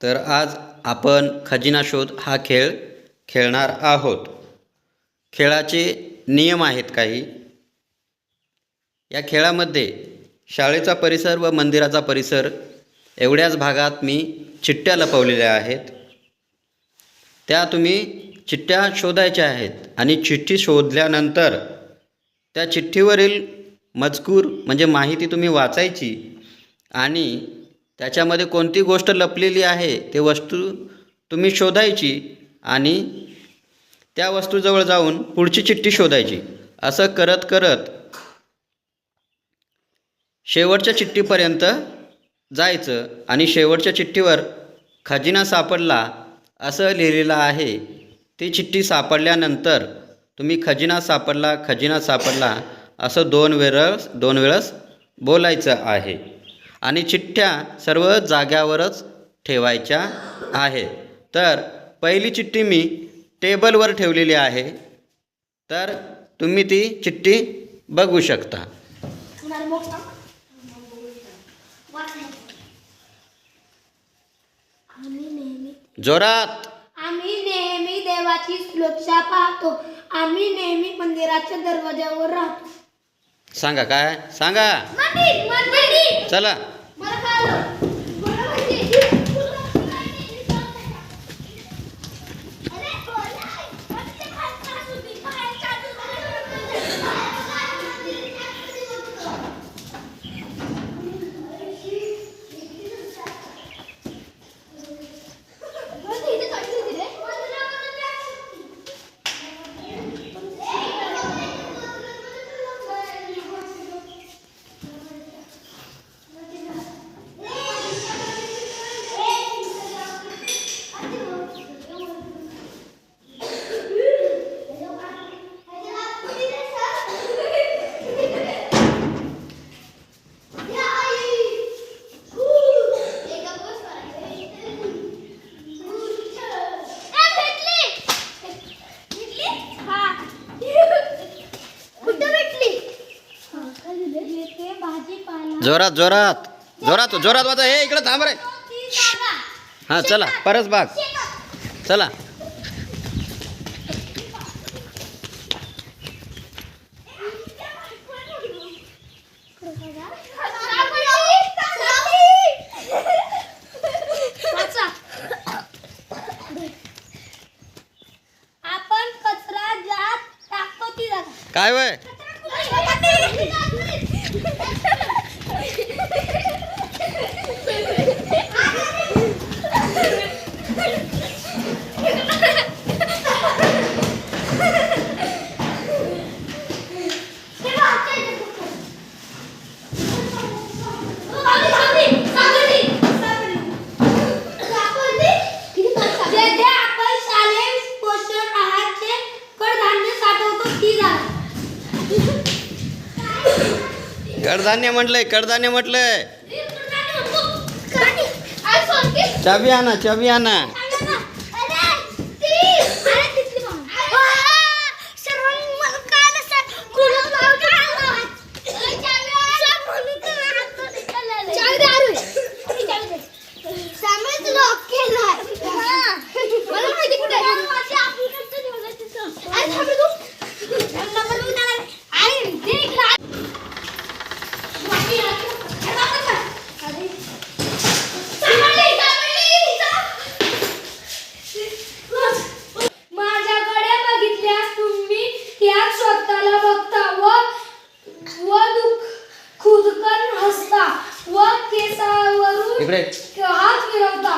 तर आज आपण खजिना शोध हा खेळ खेळणार आहोत। खेळाचे नियम आहेत काही। या खेळामध्ये शाळेचा परिसर व मंदिराचा परिसर एवढ्याच भागात मी चिठ्ठ्या लपवलेल्या आहेत। त्या तुम्ही चिठ्ठ्या शोधायच्या आहेत आणि चिठ्ठी शोधल्यानंतर त्या चिठ्ठीवरील मजकूर म्हणजे माहिती तुम्ही वाचायची आणि त्याच्यामध्ये कोणती गोष्ट लपलेली आहे ते वस्तू तुम्ही शोधायची आणि त्या वस्तूजवळ जाऊन पुढची चिठ्ठी शोधायची। असं करत करत शेवटच्या चिठ्ठीपर्यंत जायचं आणि शेवटच्या चिठ्ठीवर खजिना सापडला असं लिहिलेलं आहे। ती चिठ्ठी सापडल्यानंतर तुम्ही खजिना सापडला असं दोन वेळेस बोलायचं आहे आणि चिठ्ठ्या सर्व जाग्यावरच ठेवायच्या आहे। तर पहिली चिठ्ठी मी टेबलवर ठेवलेली आहे, तर तुम्ही ती चिठ्ठी बघू शकता। जोरात। आम्ही नेहमी देवाची श्लोकशा पाहतो। आम्ही नेहमी मंदिराच्या दरवाज्यावर राहतो। सांगा काय सांगा। चला। जोरात जोरात जोरात जोरात वाचा। हे इकडे थांब रे। हां चला परस बाग चला। आपण कचरा ज्यात टाकतो ती जागा काय वय कडधान्य म्हटलंय कडधान्य म्हटलंय। चाबी आणा चाबी आणा। इकडे हात फिरवता।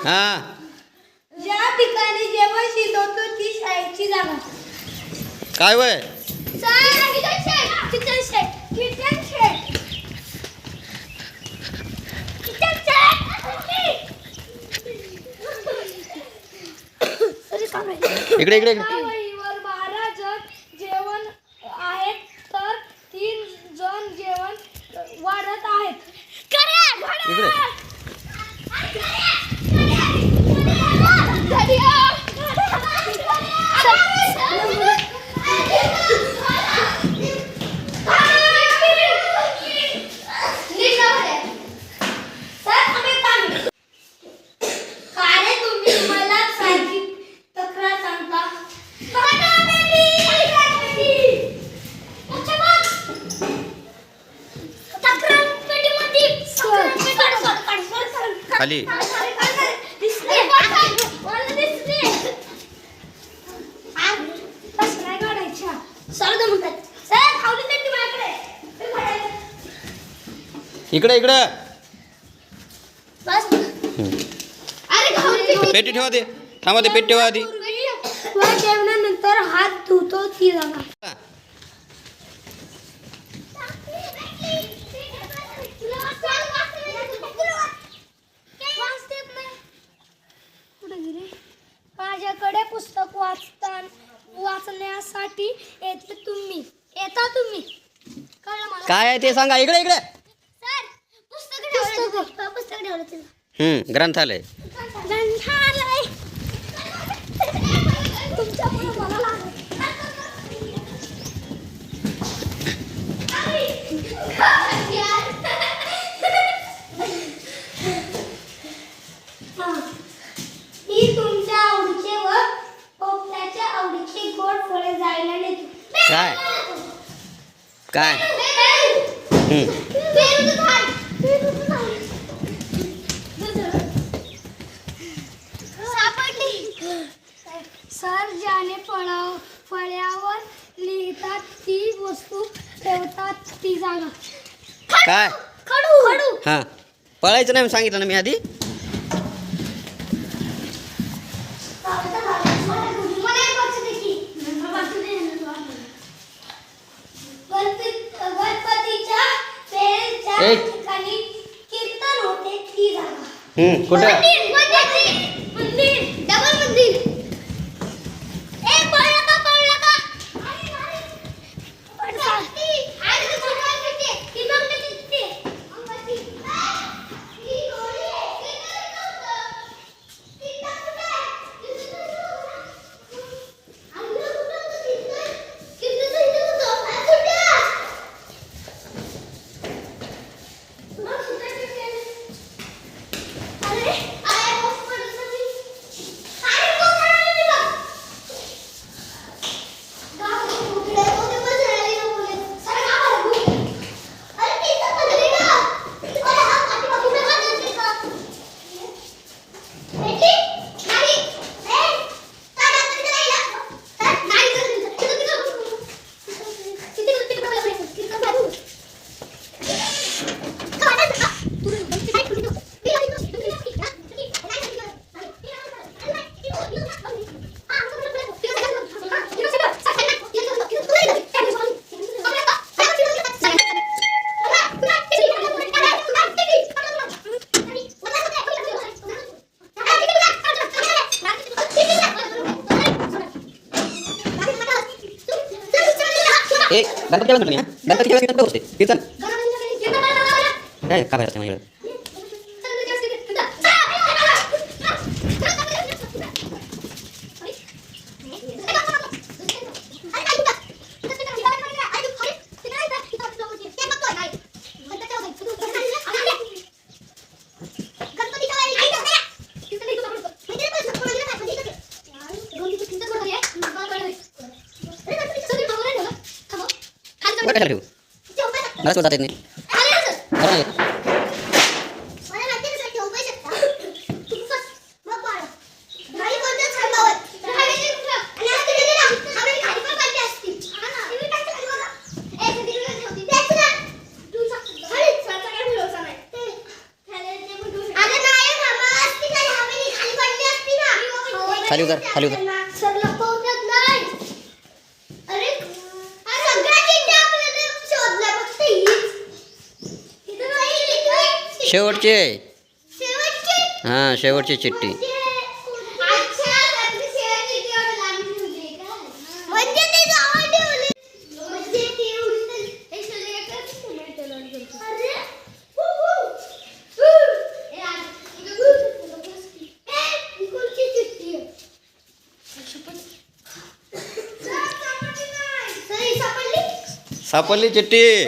हां ज्या ठिकाणी जेवण शिजवतो ती शाळेची जागा काय वय इकडे इकडे वहीवर 12 जण जेवण आहेत तर 3 जण जेवण वाढत आहेत। इकडे खाली इकडे इकडे पेटी ठेवा दे थांबा ते पेटी ठेवा आधी जेवणानंतर हात धुतो ती जागा माझ्याकडे पुस्तक वाचण्यासाठी येता तुम्ही कळलं मला? काय आहे ते सांगा इकडे इकडे सर पुस्तक ठेवलं तिला ग्रंथालय ग्रंथालय तुमच्यामुळे मला लागलं. मी तुमच्या आवडीचे व पोपटाच्या आवडीचे गोड फळे जायला नेतो. काय काय सर ज्याने फळ्यावर लिहितात ती वस्तू ठेवतात ती जागा काय खडू हां पळायचं नाही सांगितलं ना मी आधी गणपतीच्या ठिकाणी कीर्तन होते ती जागा कुठं गणपती म्हणतो गणपती केव्हा कीर्तन होते कीर्तन काय का बाहेर माझ्याकडे कशाला ठेवू मला स्वतः येत नाही बरं नाही खाली उतर खाली उतर शेवटची हां शेवटची चिठ्ठी सापडली चिठ्ठी.